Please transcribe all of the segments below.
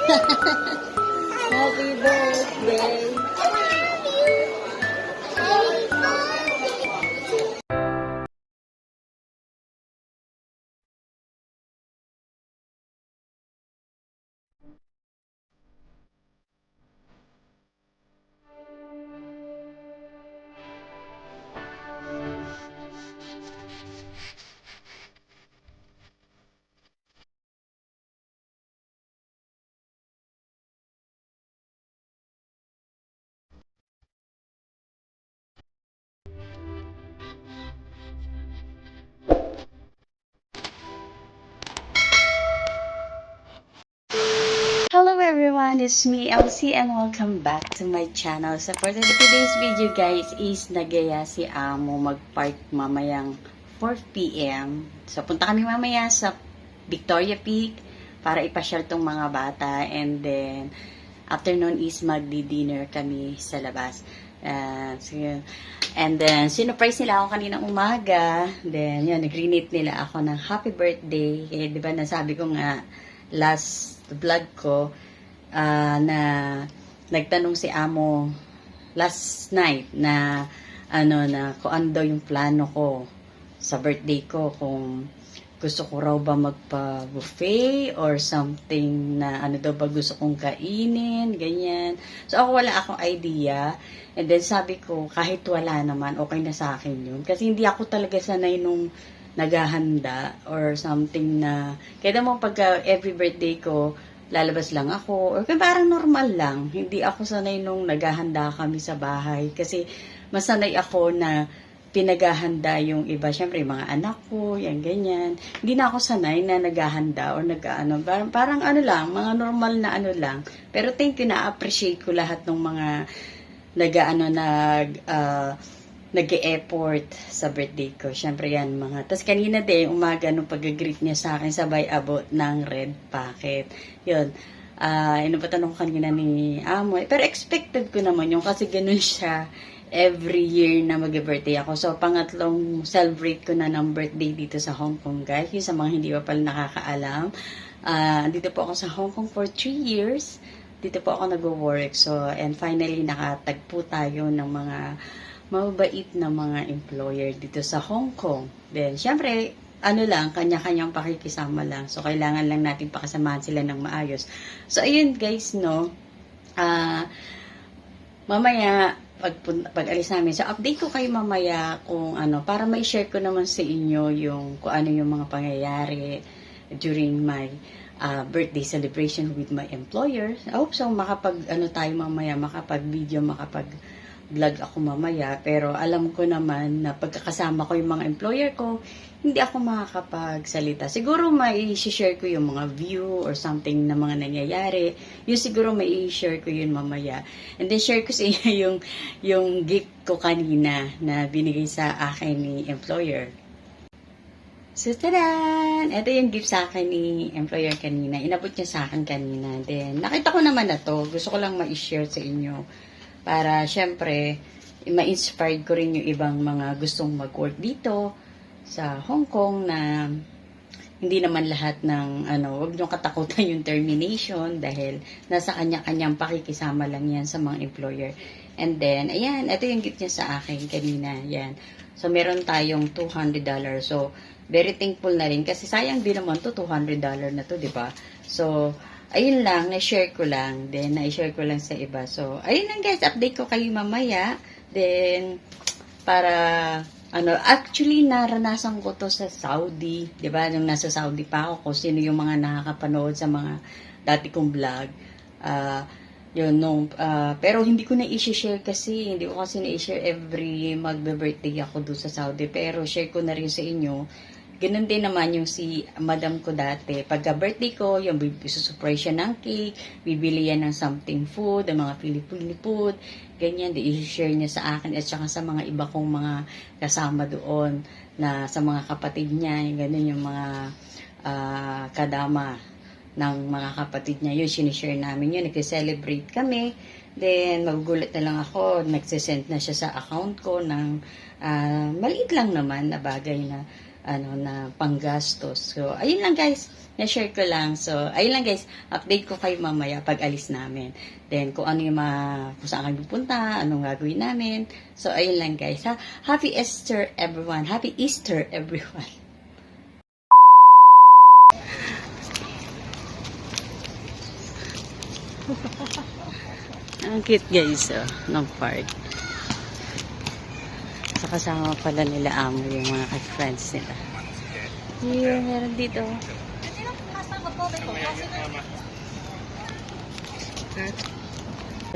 Happy birthday. Hello everyone, it's me Elsie and welcome back to my channel. So for today's video guys is nagaya si Amo mag-park mamayang 4 p.m. So punta kami mamaya sa Victoria Peak para ipasyal tong mga bata, and then afternoon is magdi-dinner kami sa labas. So, and then sinurprise nila ako kaninang umaga. Then yun, nag-greet nila ako ng happy birthday. Eh, di ba nasabi ko nga last vlog ko na nagtanong si Amo last night na kung ano daw yung plano ko sa birthday ko, kung gusto ko raw ba magpa-buffet or something, na ano daw ba gusto kong kainin, ganyan. So ako wala akong idea, and then sabi ko kahit wala naman okay na sa akin yun, kasi hindi ako talaga sanay nung naghahanda or something na, kaya mo pagka every birthday ko, lalabas lang ako, or parang normal lang. Hindi ako sanay nung naghahanda kami sa bahay, kasi masanay ako na pinaghahanda yung iba. Siyempre, mga anak ko, yan, ganyan. Hindi na ako sanay na naghahanda or parang ano lang, mga normal na ano lang. Pero thank you, na-appreciate ko lahat ng mga nag-e-effort sa birthday ko. Siyempre yan mga. Tapos kanina din, umaga nung pag-greet niya sa akin, sabay abot ng red packet. Yun. Inupatanong ko kanina ni Amo. Pero expected ko naman yung, kasi ganun siya every year na mag-birthday ako. So, pangatlong celebrate ko na ng birthday dito sa Hong Kong, guys. Yung sa mga hindi pa pala nakakaalam. Dito po ako sa Hong Kong for 3 years. Dito po ako nag-work. So, and finally, nakatagpo tayo ng mga mabait na mga employer dito sa Hong Kong. Then, syempre, kanya-kanyang pakikisama lang. So, kailangan lang natin pakasamahan sila ng maayos. So, ayun guys, no. Mamaya, pag alis namin, so update ko kayo mamaya kung para may share ko naman sa inyo kung ano yung mga pangyayari during my birthday celebration with my employer. I hope so tayo mamaya, makapag-video, makapag-vlog ako mamaya. Pero alam ko naman na pagkakasama ko yung mga employer ko, hindi ako makakapagsalita. Siguro may share ko yung mga view or something na mga nangyayari. Yung siguro may share ko yun mamaya. And then share ko sa inyo yung gift ko kanina na binigay sa akin ni employer. So, tadan! Ito yung gift sa akin ni employer kanina. Inabot niya sa akin kanina. Then, nakita ko naman na to. Gusto ko lang ma-share sa inyo. Para, syempre, ma-inspired ko rin yung ibang mga gustong mag-work dito sa Hong Kong, na hindi naman lahat ng, wag niyong katakutan yung termination dahil nasa kanya-kanyang pakikisama lang yan sa mga employer. And then, ayan, ito yung gift niya sa akin kanina. Ayan. So, meron tayong $200. So, very thankful na rin kasi sayang din naman to, $200 na to, di ba? So, ayun lang, na-share ko lang. Then, na-share ko lang sa iba. So, ayun lang guys, update ko kayo mamaya. Then, para actually naranasan ko to sa Saudi, 'di ba? Nung nasa Saudi pa ako, kung sino yung mga nakakapanood sa mga dati kong vlog. Pero hindi ko na i-share kasi hindi ko kasi na-i-share every magbe-birthday ako doon sa Saudi, pero share ko na rin sa inyo. Ganun din naman yung si madam ko dati. Pagka birthday ko, yung susurprise siya ng cake, bibili yan ng something food, ng mga Filipino food, ganyan, i-share niya sa akin at saka sa mga iba kong mga kasama doon, na sa mga kapatid niya, ganun yung mga kadama ng mga kapatid niya. Yun, sinishare namin yun, nag-celebrate kami. Then, magugulat na lang ako, nagsisend na siya sa account ko ng maliit lang naman na bagay na na panggastos. So, ayun lang guys, na-share ko lang. So, ayun lang guys, update ko kayo mamaya pag alis namin. Then, kung ano yung kung saan kami pupunta, anong gagawin namin. So, ayun lang guys, ha. Happy Easter everyone. Happy Easter everyone. Ang cute guys, ng park. So, kasama pala nila amo yung mga friends nila. Here, meron dito.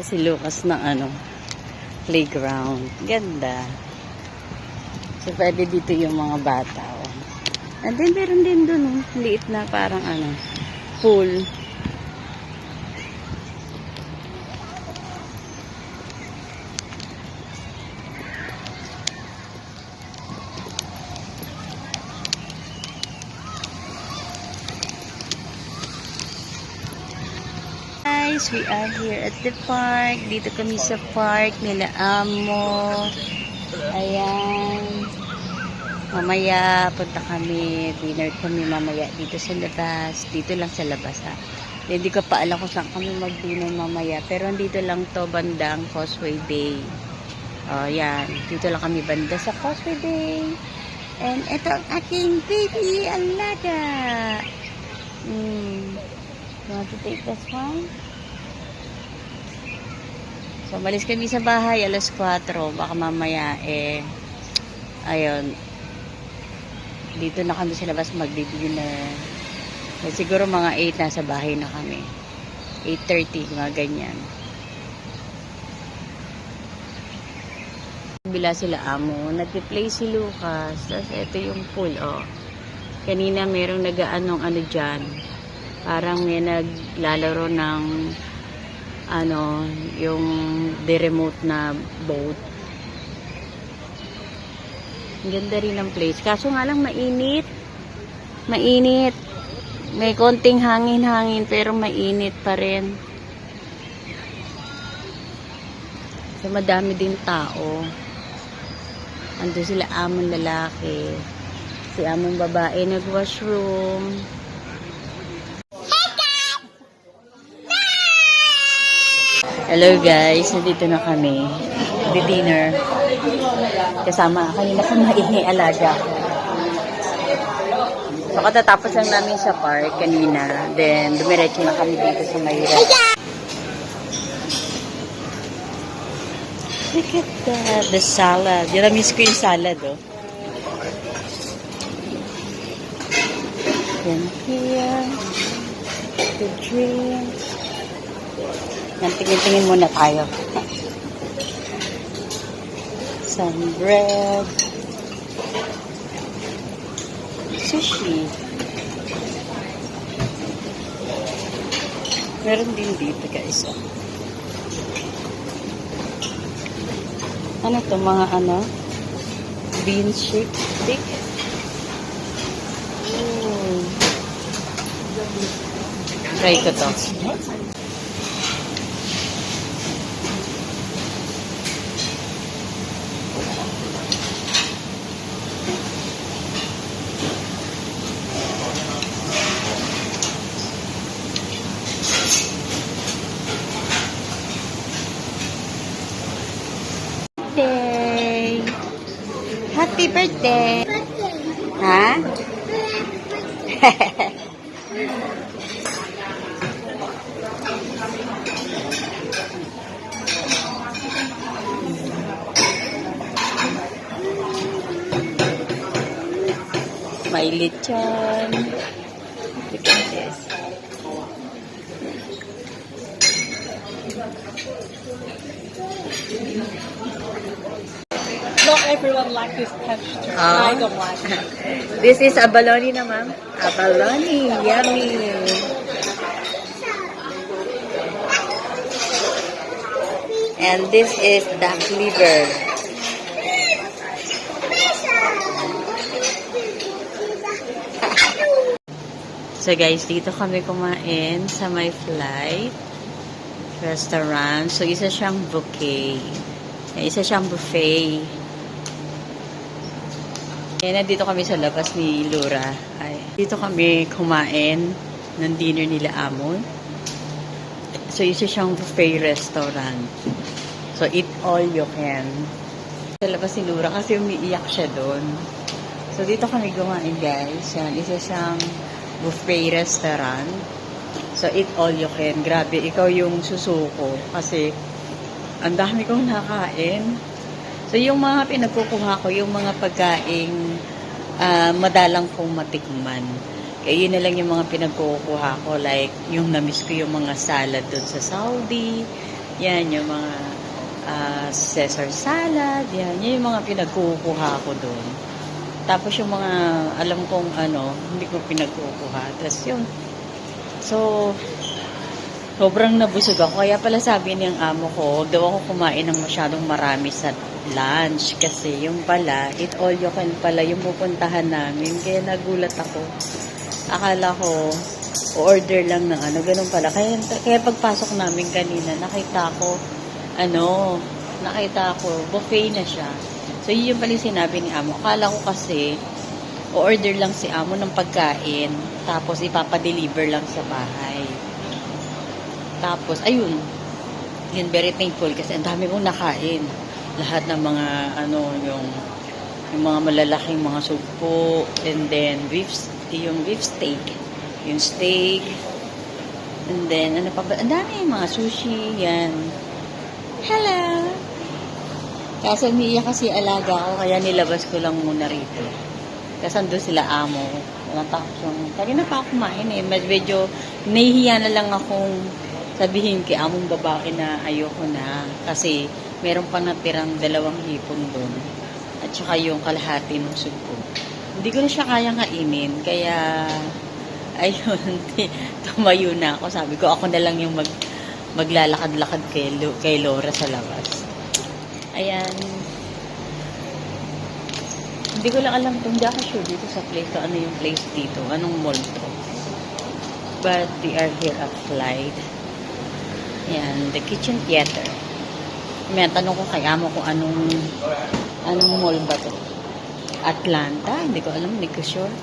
Si Lucas ng playground. Ganda. So, pwede dito yung mga bata. And then, meron din dun, liit na parang pool. Guys, we are here at the park. Dito kami sa park nila amo. Ayan. Mamaya punta kami, dinner kami mamaya dito sa labas. Dito lang sa labas ha. Hindi ko pa alam kung saan kami mag-dinner mamaya. Pero dito lang to bandang Causeway Bay. Oh, yan. Dito lang kami banda sa Causeway Bay. And ito ang aking baby alaga. You want to take this one? So, malis kami sa bahay, alas 4. Baka mamaya, ayun, dito na kami sa labas magdi-dinner. Siguro mga 8 nasa bahay na kami. 8:30, mga ganyan. Bila sila amo, nag-play si Lucas. Tapos, ito yung pool, Kanina, merong nag-aanong dyan. Parang may naglalaro ng yung remote na boat. Ang ganda rin ng place. Kaso nga lang mainit. Mainit. May konting hangin-hangin pero mainit pa rin. So madami din tao. Ando sila among lalaki. Si among babae nag-washroom. Hello guys, nandito na kami. Di-dinner. Kasama kanina kang maingay alaga. So katatapos lang namin sa park kanina. Then dumiretso na kami dito sa Mayra. Look at that, the salad. Yan ang miss ko yung salad, Then here, the drinks. Yan, tingin-tingin muna tayo. Some bread. Sushi. Meron din dito, guys. Ano to? Mga bean shake stick. Try ko to. Birthday! Happy birthday! Ha? May lechon. Look at this. Not everyone likes this texture. I don't like it. This is abalone na, ma'am. Abalone. Yummy. And this is duck liver. So guys, dito kami kumain sa my flight restaurant. So isa siyang bouquet. Isa siyang buffet. Nandito kami sa labas ni Laura. Ay, dito kami kumain ng dinner nila Amon. So, isa siyang buffet restaurant. So, eat all you can. Sa labas ni Laura kasi umiiyak siya doon. So, dito kami kumain, guys. Yan, isa siyang buffet restaurant. So, eat all you can. Grabe, ikaw yung susuko. Kasi, ang dami kong nakain. So, yung mga pinagkukuha ko, yung mga pagkaing madalang kong matikman. Kaya yun na lang yung mga pinagkukuha ko. Like, yung namiss ko yung mga salad doon sa Saudi. Yan, yung mga Caesar salad. Yan, yung mga pinagkukuha ko doon. Tapos yung mga, alam kong hindi ko pinagkukuha. Tapos yun. So, sobrang nabusog ako. Kaya pala sabi niyang amo ko, daw ako kumain ng masyadong marami sa lunch. Kasi yung pala, eat all you can pala yung pupuntahan namin. Kaya nagulat ako. Akala ko, order lang ng ganun pala. Kaya pagpasok namin kanina, nakita ko, buffet na siya. So, yun yung pala yung sinabi ni amo. Akala ko kasi, order lang si amo ng pagkain, tapos ipapadeliver lang sa bahay. Tapos, ayun, yun, very thankful kasi ang dami kong nakain. Lahat ng mga, yung mga malalaking mga sugpo, and then, yung beef steak, and then, ang dami yung mga sushi, yan. Hello! Kasi umiiyak kasi alaga ko, kaya nilabas ko lang muna rito. Kasi andun sila amo. Natapos yung, kanina pa ako kumain medyo, nahihiya na lang akong sabihin kay among babae na ayoko na. Kasi, meron pa natirang 2 hipon doon. At saka yung kalahati ng sugpo. Hindi ko na siya kayang kainin. Kaya, ayun, tumayo na ako. Sabi ko, ako na lang yung maglalakad-lakad kay Laura sa labas. Ayan. Hindi ko lang alam kung hindi ako sure dito sa place. So, ano yung place dito? Anong mall to? But, we are here at Clyde. Ayan, the kitchen theater. May tanong ko kay amo kung anong mall ba to? Atlanta? Hindi ko alam, hindi ko sure.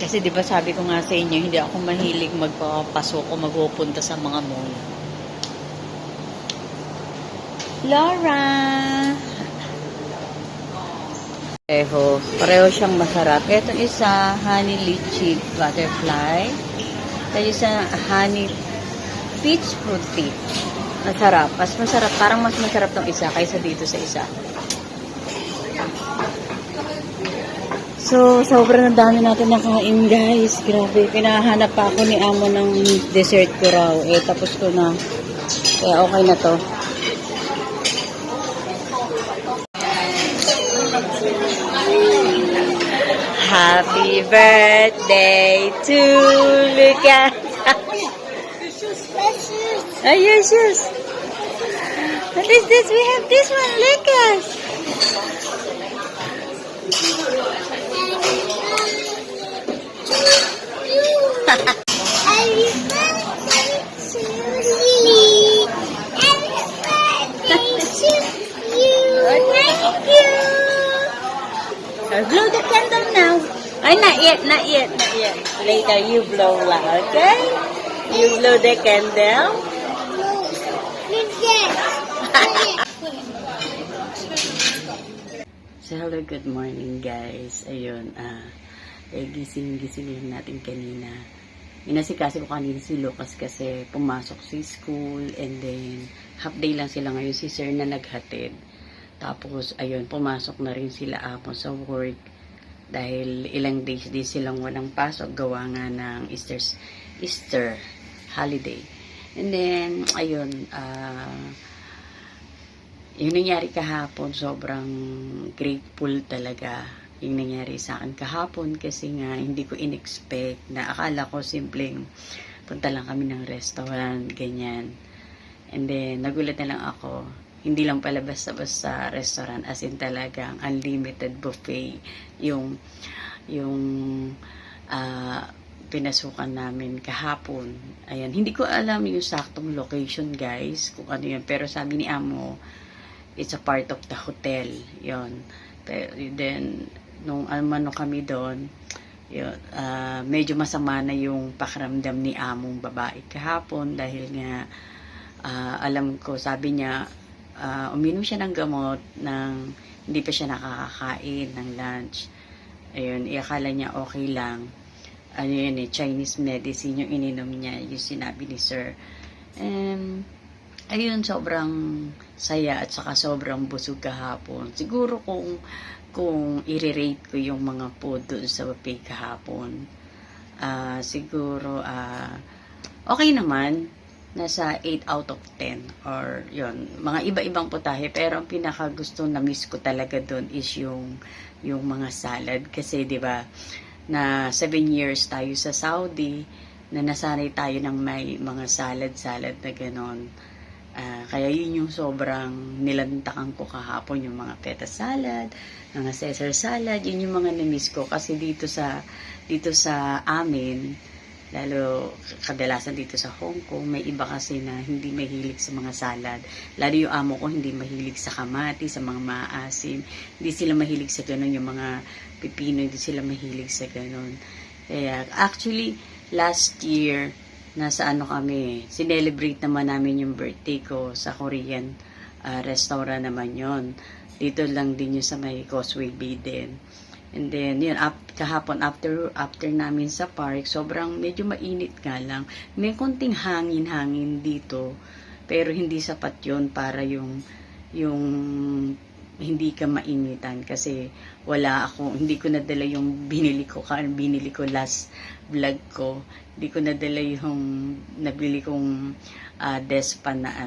Kasi di ba sabi ko nga sa inyo, hindi ako mahilig magpapasok o magpupunta sa mga mall. Laura! Pareho siyang masarap. Ito isa, honey lychee butterfly. Ito isa, honey peach fruit peach. Masarap. Mas masarap. Parang mas masarap tong isa kaysa dito sa isa. So, sobrang dami natin nakain, guys. Grabe. Pinahanap pa ako ni amo ng dessert ko raw. Tapos ko na. Kaya okay na to. Happy birthday to Lucas. Oh, your shoes. What is this? We have this one, Lucas. Blow the candle now. Ay, not yet. Later, you blow lah, okay? You blow the candle. So, hello, good morning, guys. Ayun, gising lang natin kanina. Inasikaso ko kanina si Lucas kasi pumasok sa school and then half day lang sila ngayon. Si sir na naghatid. Tapos, ayun, pumasok na rin sila apon sa work dahil ilang days din silang walang pasok gawa nga ng Easter holiday. And then, ayun, yung nangyari kahapon, sobrang grateful talaga yung nangyari sa akin kahapon kasi nga hindi ko in-expect na akala ko simpleng punta lang kami ng restaurant, ganyan. And then, nagulat na lang ako. Hindi lang pala basta-basta restaurant, as in talagang unlimited buffet yung pinasukan namin kahapon. Ayan, hindi ko alam yung saktong location, guys, kung ano yun. Pero sabi ni amo, it's a part of the hotel. Yon. Then, nung ano kami doon, yun, medyo masama na yung pakiramdam ni among babae kahapon dahil nga alam ko, sabi niya, uminom siya ng gamot nang hindi pa siya nakakakain ng lunch. Ayun, akala niya okay lang. Ano yun Chinese medicine yung ininom niya, yung sinabi ni sir. Ayun, sobrang saya at saka sobrang busog kahapon. Siguro kung i-rate ko yung mga food doon sa buffet kahapon, siguro okay naman, nasa 8 out of 10 or yun, mga iba-ibang putahe, pero ang pinaka gusto na miss ko talaga doon is yung mga salad kasi 'di ba na 7 years tayo sa Saudi na nasanay tayo ng may mga salad na ganon. Kaya yun yung sobrang nilantakan ko kahapon, yung mga feta salad, mga Caesar salad, yun yung mga na-miss ko kasi dito sa amin, lalo kadalasan dito sa Hong Kong, may iba kasi na hindi mahilig sa mga salad. Lalo yung amo ko hindi mahilig sa kamati, sa mga maasim, hindi sila mahilig sa ganun, yung mga pipino hindi sila mahilig sa ganun. Kaya actually last year nasa kami, sinelebrate naman namin yung birthday ko sa Korean restaurant naman yon. Dito lang din yun sa may Causeway Bay din. And then, yun, kahapon, after namin sa park, sobrang medyo mainit nga lang. May konting hangin dito, pero hindi sapat yun para yung hindi ka mainitan kasi hindi ko nadala yung binili ko last vlog ko. Hindi ko nadala yung nabili kong despan na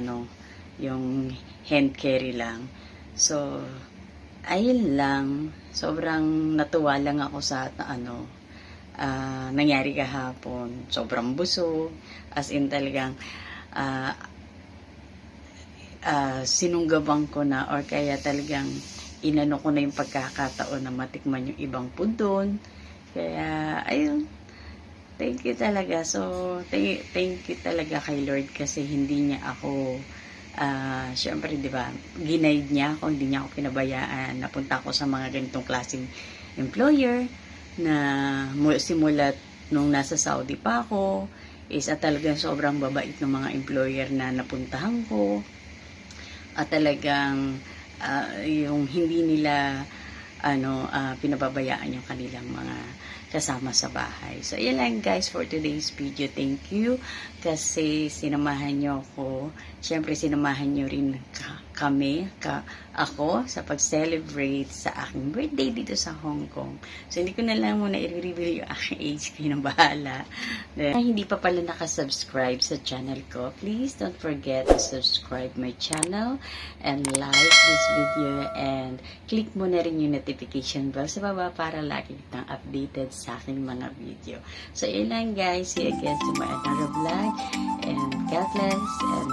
yung hand carry lang. So, ayun lang. Sobrang natuwa lang ako sa nangyari kahapon. Sobrang busog. As in talagang sinunggabang ko na or kaya talagang inano ko na yung pagkakataon na matikman yung ibang food doon. Kaya, ayun. Thank you talaga. So, thank you talaga kay Lord kasi hindi niya ako, syempre, di ba, ginaid niya ako, hindi niya ako pinabayaan. Napunta ako sa mga ganitong klaseng employer na simulat nung nasa Saudi pa ako, talagang sobrang babait ng mga employer na napuntahan ko. At talagang yung hindi nila pinababayaan yung kanilang mga kasama sa bahay. So, yan lang guys for today's video. Thank you kasi sinamahan nyo ako. Siyempre, sinamahan nyo rin ako sa pag-celebrate sa aking birthday dito sa Hong Kong. So, hindi ko na lang muna i-reveal yung aking age. Kayo nang bahala. Hindi pa pala nakasubscribe sa channel ko, please don't forget to subscribe my channel and like this video and click mo na rin yung notification bell sa baba para lagi kitang updated sa aking mga video. So, yun lang guys. See you again to my another vlog and God bless and